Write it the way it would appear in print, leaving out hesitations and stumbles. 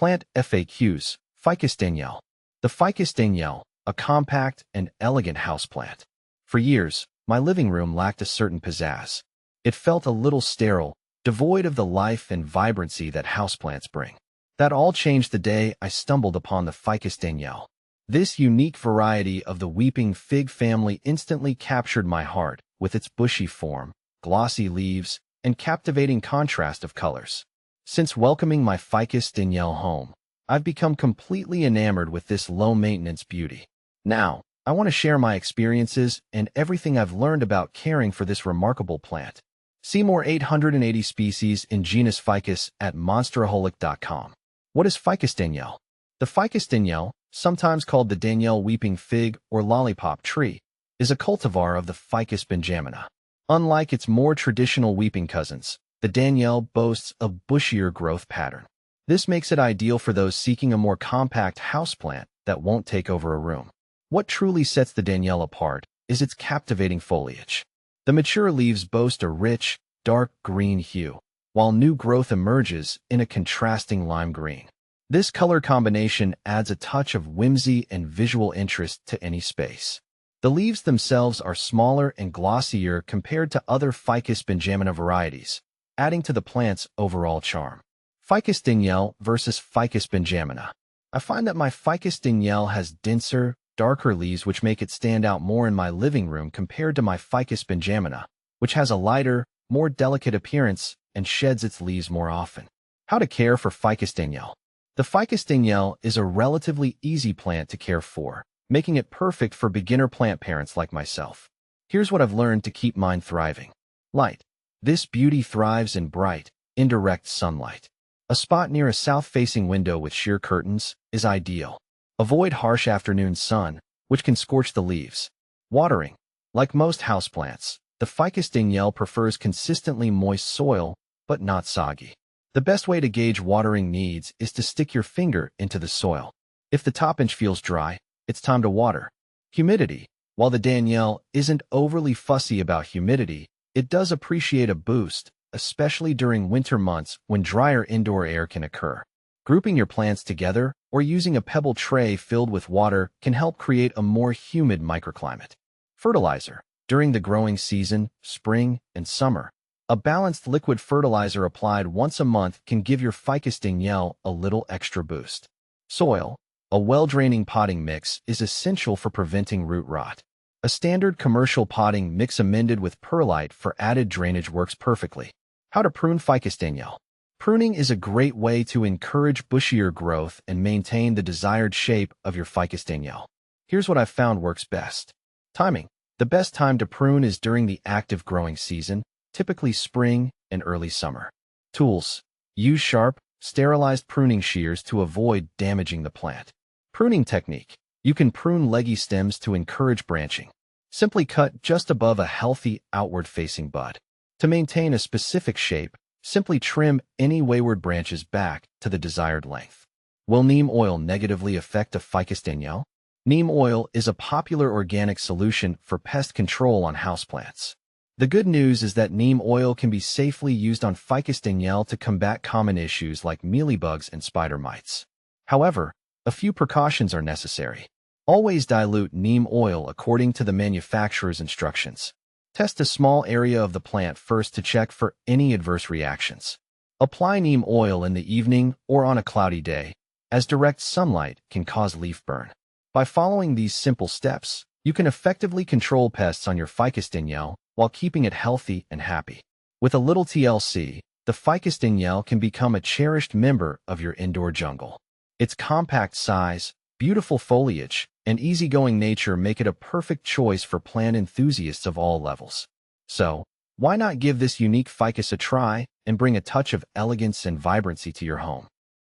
Plant FAQs, Ficus Danielle. The Ficus Danielle, a compact and elegant houseplant. For years, my living room lacked a certain pizzazz. It felt a little sterile, devoid of the life and vibrancy that houseplants bring. That all changed the day I stumbled upon the Ficus Danielle. This unique variety of the weeping fig family instantly captured my heart with its bushy form, glossy leaves, and captivating contrast of colors. Since welcoming my Ficus Danielle home, I've become completely enamored with this low-maintenance beauty. Now, I want to share my experiences and everything I've learned about caring for this remarkable plant. See more 880 species in genus Ficus at monsteraholic.com. What is Ficus Danielle? The Ficus Danielle, sometimes called the Danielle weeping fig or lollipop tree, is a cultivar of the Ficus benjamina. Unlike its more traditional weeping cousins, the Danielle boasts a bushier growth pattern. This makes it ideal for those seeking a more compact houseplant that won't take over a room. What truly sets the Danielle apart is its captivating foliage. The mature leaves boast a rich, dark green hue, while new growth emerges in a contrasting lime green. This color combination adds a touch of whimsy and visual interest to any space. The leaves themselves are smaller and glossier compared to other Ficus benjamina varieties, adding to the plant's overall charm. Ficus Danielle versus Ficus benjamina. I find that my Ficus Danielle has denser, darker leaves which make it stand out more in my living room compared to my Ficus benjamina, which has a lighter, more delicate appearance and sheds its leaves more often. How to care for Ficus Danielle. The Ficus Danielle is a relatively easy plant to care for, making it perfect for beginner plant parents like myself. Here's what I've learned to keep mine thriving. Light. This beauty thrives in bright, indirect sunlight. A spot near a south-facing window with sheer curtains is ideal. Avoid harsh afternoon sun, which can scorch the leaves. Watering. Like most houseplants, the Ficus Danielle prefers consistently moist soil, but not soggy. The best way to gauge watering needs is to stick your finger into the soil. If the top inch feels dry, it's time to water. Humidity. While the Danielle isn't overly fussy about humidity, it does appreciate a boost, especially during winter months when drier indoor air can occur. Grouping your plants together or using a pebble tray filled with water can help create a more humid microclimate. Fertilizer. During the growing season, spring and summer, a balanced liquid fertilizer applied once a month can give your Ficus Danielle a little extra boost. Soil. A well-draining potting mix is essential for preventing root rot. A standard commercial potting mix amended with perlite for added drainage works perfectly. How to prune Ficus Danielle. Pruning is a great way to encourage bushier growth and maintain the desired shape of your Ficus Danielle. Here's what I've found works best. Timing. The best time to prune is during the active growing season, typically spring and early summer. Tools. Use sharp, sterilized pruning shears to avoid damaging the plant. Pruning technique. You can prune leggy stems to encourage branching. Simply cut just above a healthy outward-facing bud. To maintain a specific shape, simply trim any wayward branches back to the desired length. Will neem oil negatively affect a Ficus Danielle? Neem oil is a popular organic solution for pest control on houseplants. The good news is that neem oil can be safely used on Ficus Danielle to combat common issues like mealybugs and spider mites. However, a few precautions are necessary. Always dilute neem oil according to the manufacturer's instructions. Test a small area of the plant first to check for any adverse reactions. Apply neem oil in the evening or on a cloudy day, as direct sunlight can cause leaf burn. By following these simple steps, you can effectively control pests on your Ficus Danielle while keeping it healthy and happy. With a little TLC, the Ficus Danielle can become a cherished member of your indoor jungle. Its compact size, beautiful foliage, and easygoing nature make it a perfect choice for plant enthusiasts of all levels. So, why not give this unique ficus a try and bring a touch of elegance and vibrancy to your home?